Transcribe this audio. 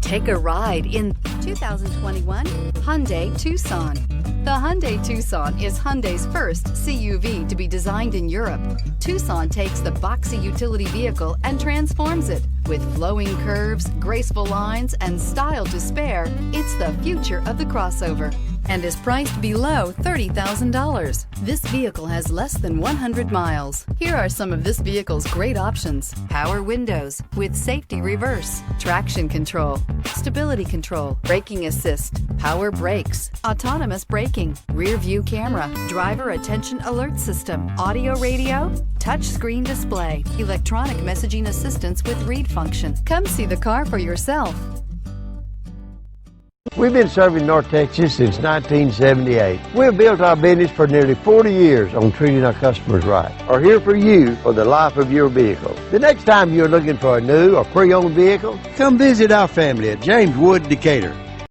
Take a ride in 2021 Hyundai Tucson. The Hyundai Tucson is Hyundai's first CUV to be designed in Europe. Tucson takes the boxy utility vehicle and transforms it. With flowing curves, graceful lines, and style to spare, it's the future of the crossover and is priced below $30,000. This vehicle has less than 100 miles. Here are some of this vehicle's great options: power windows with safety reverse, traction control, stability control, braking assist, power brakes, autonomous braking, rear view camera, driver attention alert system, audio radio, touch screen display, electronic messaging assistance with read function. Come see the car for yourself. We've been serving North Texas since 1978. We've built our business for nearly 40 years on treating our customers right. Are here for you for the life of your vehicle. The next time you're looking for a new or pre-owned vehicle, come visit our family at James Wood Decatur.